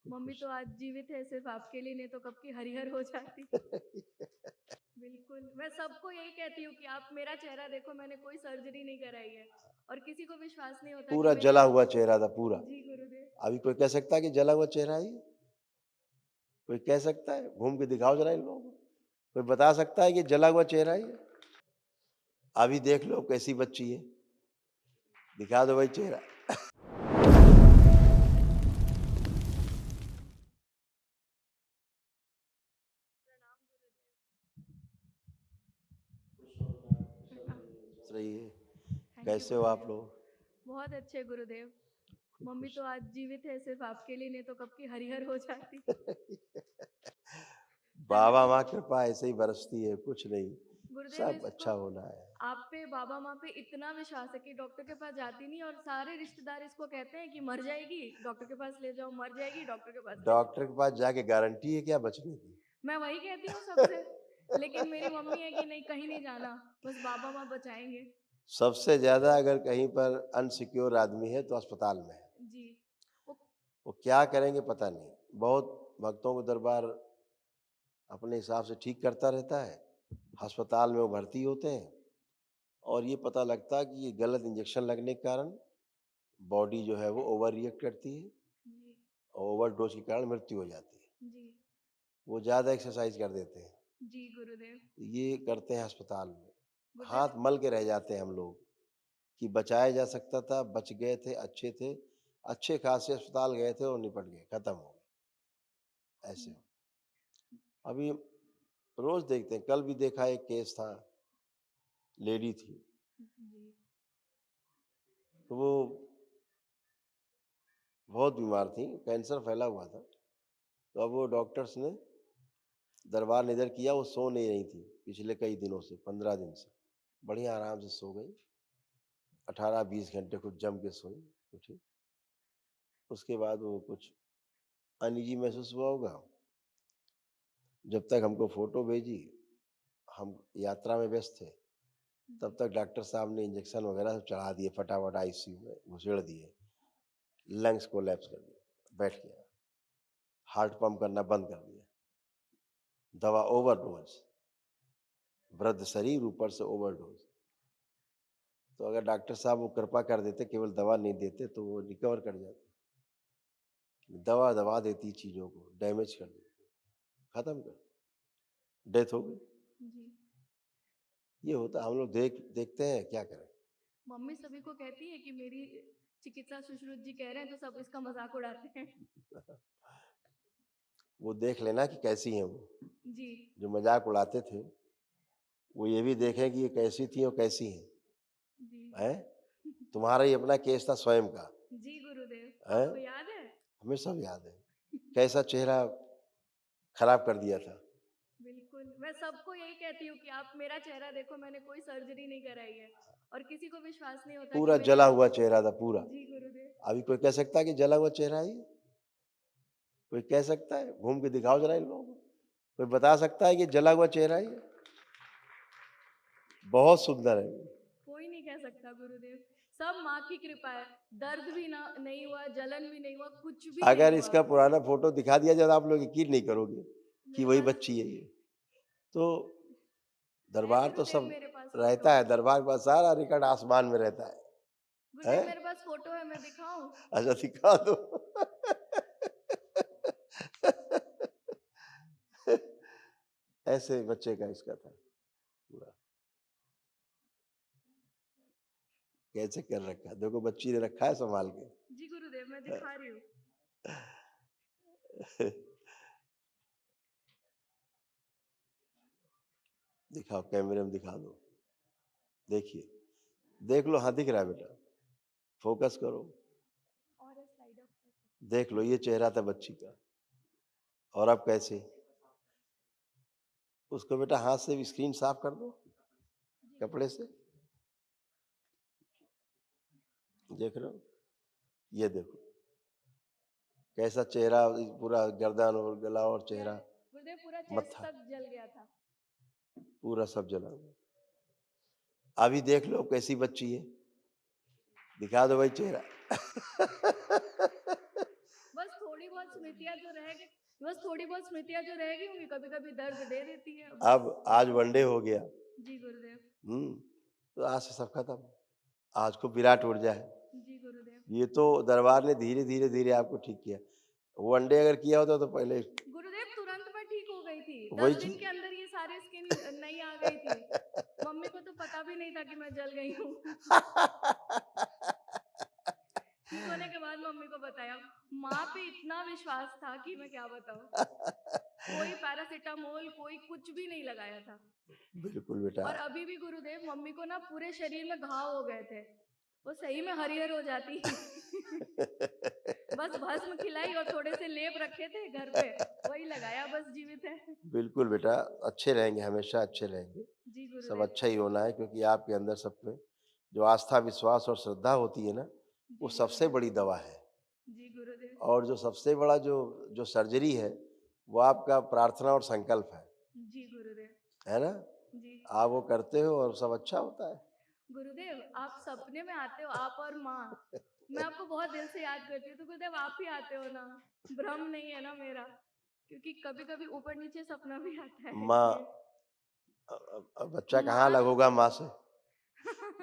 Mummy खुश। तो आज जीवित है सिर्फ आपके लिए, नहीं तो कब की हरिहर हो जाती। बिल्कुल, मैं सबको यही कहती हूँ कि आप मेरा चेहरा देखो, मैंने कोई सर्जरी नहीं कराई है और किसी को विश्वास नहीं होता कि पूरा मेरे। जला हुआ चेहरा था पूरा। जी गुरुदेव। अभी कोई कह सकता है कि जला हुआ चेहरा है ये? कोई कह सकता है? घूम के दिखाओ जरा इन लोगों को। कोई बता सकता है कि जला हुआ चेहरा है ये? अभी देख लो कैसी बच्ची है। दिखा दो भाई चेहरा। प्रणाम गुरुदेव। सोच रही है। थैंक यू कैसे हो आप गुरुदेव। लोग? बहुत अच्छे गुरुदेव। मम्मी खुश। तो आज जीवित है सिर्फ आपके लिए, नहीं तो कब की हरिहर हो जाती। बाबा माँ कृपा ऐसे ही बरसती है, कुछ नहीं। गुरुदेव सब इसको अच्छा होना है। आप पे, बाबा माँ पे इतना विश्वास है कि डॉक्टर के पास जाती नहीं, और सारे रिश्तेदार इसको कहते हैं कि मर जाएगी, डॉक्टर के पास ले जाओ, मर जाएगी, डॉक्टर के पास ले जाओ। डॉक्टर के पास जाके गारंटी है क्या बचने की? मैं वही कहती हूँ सबसे, लेकिन मेरी मम्मी है कि नहीं, कहीं नहीं जाना, बस बाबा माँ बचाएंगे। सबसे ज्यादा अगर कहीं पर अनसिक्योर आदमी है तो अस्पताल में है। जी। वो वो क्या करेंगे पता नहीं। बहुत भक्तों को दरबार अपने हिसाब से ठीक करता रहता है। अस्पताल में वो भर्ती होते हैं और ये पता लगता है कि ये गलत इंजेक्शन लगने के कारण बॉडी जो है वो ओवर रिएक्ट करती है जी। और ओवरडोज के कारण मृत्यु हो जाती है। जी। वो ज़्यादा एक्सरसाइज कर देते हैं। जी गुरुदेव। ये करते हैं अस्पताल में। गुरुदेव। हाथ मल के रह जाते हैं हम लोग कि बचाया जा सकता था, बच गए थे, अच्छे थे, अच्छे खासे अस्पताल गए थे और निपट गए, खत्म हो गए ऐसे। अभी रोज देखते हैं, कल भी देखा एक केस था, लेडी थी, जी। तो वो बहुत बीमार थी, कैंसर फैला हुआ था। तो अब वो डॉक्टर्स ने दरबार निधर किया, वो सो नहीं रही थी पिछले कई दिनों से, 15 दिन से। बढ़िया आराम से सो गई, 18-20 घंटे कुछ जम के सोई, उठी। उसके बाद वो कुछ अनईजी महसूस हुआ होगा। जब तक हमको फोटो भेजी, हम यात्रा में व्यस्त थे, तब तक डॉक्टर साहब ने इंजेक्शन वगैरह सब चढ़ा दिए, फटाफट आईसीयू में घुसेड़ दिए। लंग्स कोलैप्स कर दिया, बैठ गया, हार्ट पंप करना बंद कर दिया, दवा ओवरडोज, वृद्ध शरीर ऊपर से ओवरडोज। तो अगर डॉक्टर साहब वो कृपा कर देते, केवल दवा नहीं देते, तो वो रिकवर कर जाती। दवा दवा देती चीज़ों को, डैमेज कर देती, खत्म कर, डेथ हो गई। जी। ये होता, हम लोग देखते हैं, क्या करें। मम्मी सभी को कहती है कि मेरी चिकित्सा सुश्रुत जी कह रहे हैं, तो सब इसका मजाक उड़ाते हैं। वो देख लेना कि कैसी हैं वो। जी। जो मजाक उड़ाते थे वो ये भी देखें कि ये कैसी थी और कैसी हैं। जी। हैं? तुम्हारा ही अपना केस था स्वयं का। जी गुरुदेव, है? आपको याद है? हमें सब याद है, कैसा चेहरा खराब कर दिया था। बिल्कुल, मैं सबको यही कहती हूँ कि आप मेरा चेहरा देखो, मैंने कोई सर्जरी नहीं कराई है और किसी को विश्वास नहीं होता कि पूरा मेरे। जला हुआ चेहरा था पूरा। जी गुरुदेव। अभी कोई कह सकता है कि जला हुआ चेहरा है ये? कोई कह सकता है? घूम के दिखाओ जरा इन लोगों को। कोई बता सकता है कि जला हुआ चेहरा है ये? बहुत सुंदर है। कोई नहीं कह सकता गुरुदेव, सब माँ की कृपा है। दर्द भी ना नहीं हुआ, जलन भी नहीं हुआ, कुछ भी नहीं अगर हुआ। इसका पुराना फोटो दिखा दिया जाए, आप लोग यकीन नहीं करोगे कि मेरे वही पास बच्ची है ये। तो है दरबार तो गुरुदेव, सब मेरे पास फोटो। रहता है, दरबार का सारा रिकॉर्ड आसमान में रहता है। गुरुदेव हैं? मेरे पास फोटो है, मैं दिखाऊं? अच्छा दिखा दो। ऐसे बच्चे का इसका था पूरा, कैसे कर रखा है, देखो बच्ची ने रखा है संभाल के। जी गुरुदेव, मैं दिखा रही हूँ। दिखाओ, कैमरे में दिखा दो, देखिए, देख लो। हाँ दिख रहा है बेटा, फोकस करो, और स्लाइड अप कर सकते देख लो। ये चेहरा था बच्ची का, और अब कैसे। उसको बेटा हाथ से भी स्क्रीन साफ कर दो, हैं। जी कपड़े से। देख रहे हो, ये देखो कैसा चेहरा, पूरा गर्दन और गला और मैं, चेहरा, गुरुदेव पूरा चेस्ट मत्था, तक जल गया था। पूरा सब जला हुआ। अभी देख लो कैसी बच्ची है, दिखा दो भाई चेहरा। बस थोड़ी बहुत स्मृतियाँ जो रह गई, बस थोड़ी बहुत स्मृतियाँ जो रह गई होंगी, कभी-कभी दर्द दे देती है। अब आज वनडे हो गया। जी गुरुदेव। तो आज से सब खत्म। आज को विराट ऊर्जा है। जी गुरुदेव। ये तो दरबार ने धीरे धीरे धीरे आपको ठीक किया। वनडे अगर किया होता तो पहले गुरुदेव तुरंत मैं ठीक हो गई थी। वही 10 दिन चीज के अंदर ये सारी स्किन नई आ गई थी। मम्मी को तो पता भी नहीं था कि मैं जल गई हूँ। ठीक होने के बाद मम्मी को बताया। माँ पे इतना विश्वास था कि मैं क्या बताऊँ। कोई पैरासिटामोल, कोई कुछ भी नहीं लगाया था। बिल्कुल बेटा। और अभी भी गुरुदेव मम्मी को ना पूरे शरीर में घाव हो गए थे। वो सही में हरिहर हो जाती। बस भस्म खिलाई और थोड़े से लेप रखे थे घर पे, वही लगाया, बस जीवित है। बिल्कुल बेटा, अच्छे रहेंगे, हमेशा अच्छे रहेंगे। जी सब गुरुदेव। अच्छा ही होना है, क्योंकि आपके अंदर सब पे जो आस्था, विश्वास और श्रद्धा होती है ना, वो जी सबसे गुरुदेव। बड़ी दवा है। जी गुरुदेव। और जो सबसे बड़ा जो जो सर्जरी है, वो आपका प्रार्थना और संकल्प जी गुरुदेव। है ना? जी आप वो करते हो और सब अच्छा होता है। गुरुदेव, आप सपने में आते हो, आप और माँ। मैं आपको बहुत दिल से याद करती हूँ, तो गुरुदेव आप ही आते हो ना, भ्रम नहीं है ना मेरा, क्योंकि कभी कभी ऊपर नीचे सपना भी आता है, माँ, इसलिए। बच्चा कहाँ माँ अलग होगा माँ से?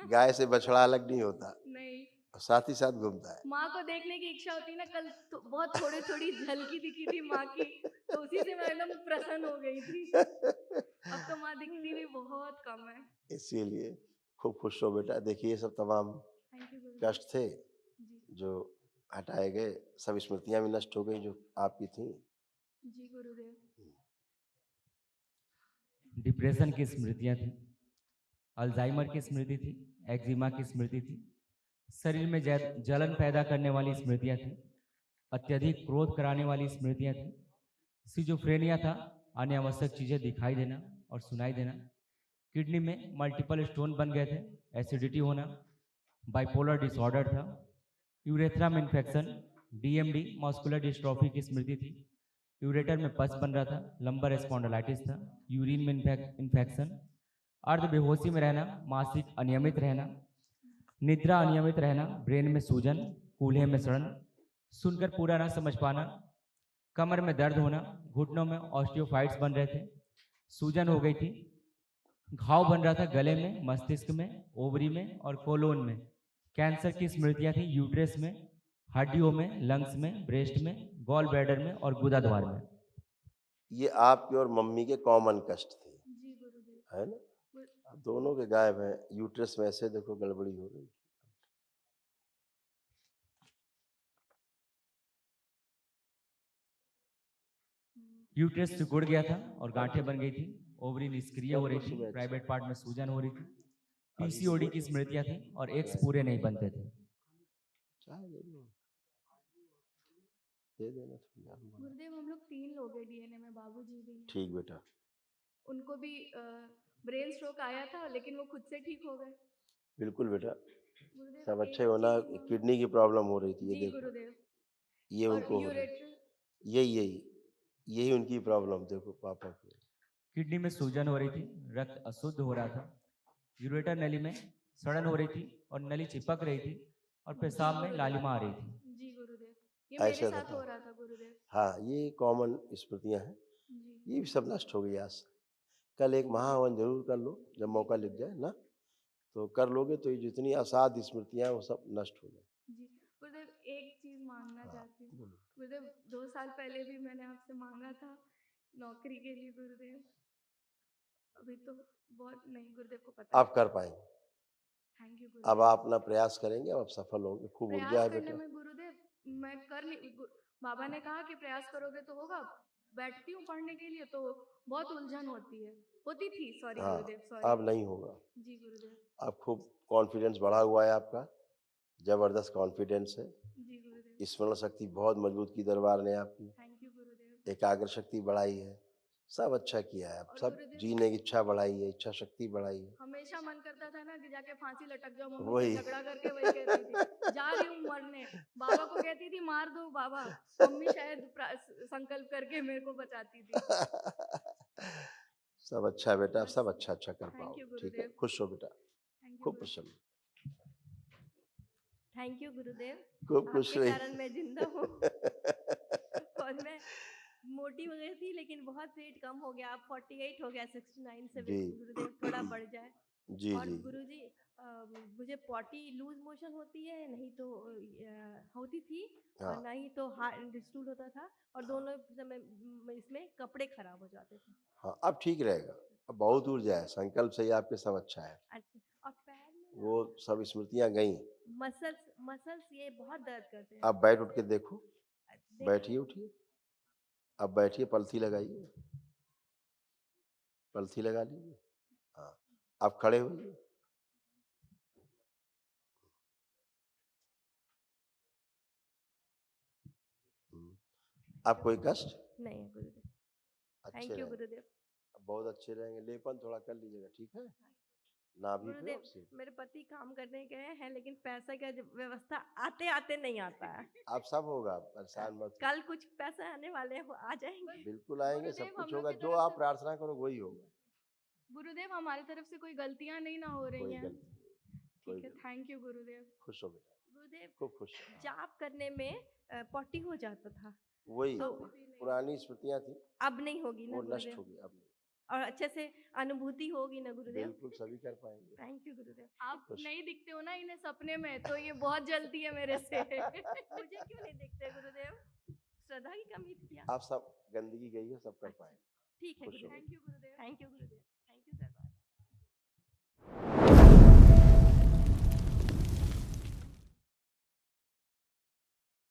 गाय से बछड़ा अलग नहीं होता, नहीं, साथ ही साथ घूमता है। माँ को देखने की इच्छा होती ना, कल तो बहुत थोड़ी थोड़ी झलकी दिखी थी माँ की, तो उसी से मैं एकदम प्रसन्न हो गई थी। अब तो माँ दिखती भी बहुत कम है। इसीलिए खूब खुश हो बेटा। देखिए ये सब तमाम थैंक यू गुरुदेव। कष्ट थे जी जो हटाए गए, सब स्मृतियां भी नष्ट हो गई जो आपकी थी। जी गुरुदेव। डिप्रेशन की स्मृतियां थी, अल्जाइमर की स्मृति थी, एक्जिमा की स्मृति थी, शरीर में जलन पैदा करने वाली स्मृतियां थी, अत्यधिक क्रोध कराने वाली स्मृतियां थी, सिजोफ्रेनिया था, अनावश्यक चीजें दिखाई देना और सुनाई देना, किडनी में मल्टीपल स्टोन बन गए थे, एसिडिटी होना, बाइपोलर डिसऑर्डर था, यूरेथ्रा में इन्फेक्शन, डीएमडी मस्कुलर डिस्ट्रॉफी की स्मृति थी, यूरेटर में पस बन रहा था, लंबर स्पॉन्डिलाइटिस था, यूरिन में इन्फेक्शन, अर्ध बेहोशी में रहना, मासिक अनियमित रहना, निद्रा अनियमित रहना, ब्रेन में सूजन, कूल्हे में सड़न, सुनकर पूरा ना समझ पाना, कमर में दर्द होना, घुटनों में ऑस्टियोफाइट्स बन रहे थे, सूजन हो गई थी, घाव बन रहा था गले में, मस्तिष्क में, ओवरी में और कोलोन में, कैंसर की स्मृतियां थी यूट्रस में, हड्डियों में, लंग्स में, ब्रेस्ट में, गॉल ब्लैडर में और गुदा द्वार में। ये आपके और मम्मी के कॉमन कष्ट थे, जी गुरुदेव। है ना? अब दोनों के गायब हैं। यूट्रस में ऐसे देखो गड़बड़ी हो रही। यूट्रस सिकुड़ गया था और गांठें बन गई थी, ओवरी निष्क्रिय हो रही थी, प्राइवेट पार्ट में सूजन हो रही थी, पीसीओडी की स्मृतियां थी और एग्स पूरे नहीं बनते थे। चाय दे दो, दे देना थोड़ी यार। गुरुदेव हम लोग 3 लोग हैं डीएनए में, बाबूजी भी हैं। ठीक बेटा। उनको भी ब्रेन स्ट्रोक आया था, लेकिन वो खुद से ठीक हो गए। बिल्कुल बेटा, गुरुदेव सब एक अच्छे होना। चीज मांग- किडनी की प्रॉब्लम हो रही थी, ये जी देखो, गुरुदेव। ये और उनको हो रही, यूरेटर। यही यही यही उनकी प्रॉब्लम देखो पापा की। किडनी में सूजन हो रही थी, रक्त अशुद्ध हो रहा था, यूरेटर नली में सड़न हो रही थी और नली चिपक रही थी और पेशाब में लालिमा आ रही थी। जी गुरुदेव, ये मेरे ऐसे साथ था। हो रहा था गुरुदेव। हाँ, ये कॉमन स्मृतियां हैं, जी ये भी सब नष्ट हो गई आज से। कल एक महाहवन जरूर कर लो, जब मौका लग जाए ना, तो कर लोगे तो ये जितनी असाध स्मृतियां हैं वो सब नष्ट हो जाए। जी गुरुदेव, एक चीज मांगना हाँ, चाहती हूँ। बोलो। गुरुदेव 2 साल पहले भी मैंने आपसे मांगा था नौकरी के लिए गुरुदेव। अभी तो बहुत नहीं, गुरुदेव को पता है। आप कर पाएंगे। थैंक यू अब गुरुदेव। आप अपना प्रयास करेंगे, अब आप सफल होंगे। खूब ऊर्जा प्रयास है करने बेटा। में गुरुदेव मैं कर नहीं बाबा ने कहा कि प्रयास करोगे तो होगा। बैठती हूँ पढ़ने के लिए तो बहुत उलझन होती थी, सॉरी हाँ, गुरुदेव, सॉरी। अब नहीं होगा। जी गुरुदेव। अब खूब कॉन्फिडेंस बढ़ा हुआ है आपका, जबरदस्त कॉन्फिडेंस है। जी गुरुदेव। स्मरण शक्ति बहुत मजबूत की दरबार ने आपकी, थैंक यू गुरुदेव। एकाग्र शक्ति बढ़ाई है, सब अच्छा किया है। आप और सब गुरुदेव जीने की इच्छा बढ़ाई है, इच्छा शक्ति बढ़ाई है। हमेशा मन करता था ना कि जाके फांसी लटक जाओ, मम्मी वही। से झगड़ा करके वही कहती थी जा रही हूँ मरने। बाबा को कहती थी मार दो बाबा, मम्मी शायद संकल्प करके मेरे को बचाती थी। सब अच्छा है बेटा, बस सब अच्छा अच्छा कर थैंक पाओ। यू ठीक है, गुरुदेव। खुश हो बेटा, थैंक यू खूब गुरुदेव। प्रसन्न, थैंक यू गुरुदेव, खूब खुश आपके रही। कारण मैं जिंदा हूँ। बचपन में मोटी वगैरह थी, लेकिन बहुत वेट कम हो गया, अब 48 हो गया, 69 से जी गुरुदेव थोड़ा बढ़ जाए। जी और जी गुरुजी मुझे पॉटी लूज मोशन होती है, नहीं तो होती थी, और हाँ नहीं तो हार्ड स्टूल होता था, और दोनों समय इसमें कपड़े खराब हो जाते थे। हाँ अब ठीक रहेगा। अब बहुत ऊर्जा है, संकल्प से ही आपके सब अच्छा है। अच्छा, और पैर में ना वो सब स्मृतियां गई। मसल्स मसल्स ये बहुत दर्द करते हैं। आप बैठ उठ के देखो, देख बैठिए उठिए, अब बैठिए, पलथी लगाइए, पलथी लगा लीजिए। हाँ आप खड़े होइए। हम्म, आप कोई कष्ट नहीं है गुरुदेव। अच्छे थैंक यू रहेंगे, गुरुदेव। अब बहुत अच्छे रहेंगे। लेपन थोड़ा कर लीजिएगा, ठीक है? नाभि पे गुरुदेव, और सिर। मेरे पति काम करने गए हैं, लेकिन पैसे का व्यवस्था आते आते नहीं आता है। आप सब होगा, परेशान मत हो। कल कुछ पैसे आने वाले हैं, वो आ जाएंगे। बिल्कुल आएंगे, सब गुरुदेव, हम कुछ लोग होगा, की जो तरफ आप से प्रार्थना करो वही होगा। गुरुदेव हमारी तरफ से कोई गलतियां नहीं ना हो रही कोई हैं। गलती नहीं, कोई ठीक है, गलती। थैंक यू गुरुदेव। खुश हो बेटा, गुरुदेव, खूब खुश हो। जाप करने में पॉटी हो जाता था, वही तो पुरानी स्मृतियां थी, अब नहीं होगी ना वो नष्ट गुरुदेव, हो गई, अब नहीं। और अच्छे से अनुभूति होगी ना गुरुदेव। बिल्कुल सभी कर पाएंगे। थैंक यू गुरुदेव। आप खुश। नहीं दिखते हो ना इन्हें सपने में, तो ये बहुत जलती है मेरे से। मुझे क्यों नहीं देखते गुरुदेव? श्रद्धा की कमी थी क्या? आप सब गंदगी गई है, सब कर पाएंगे। ठीक है खुश हो गुरुदेव। बेटा। Thank you Gurudev. Thank you Gurudev. Thank you sir.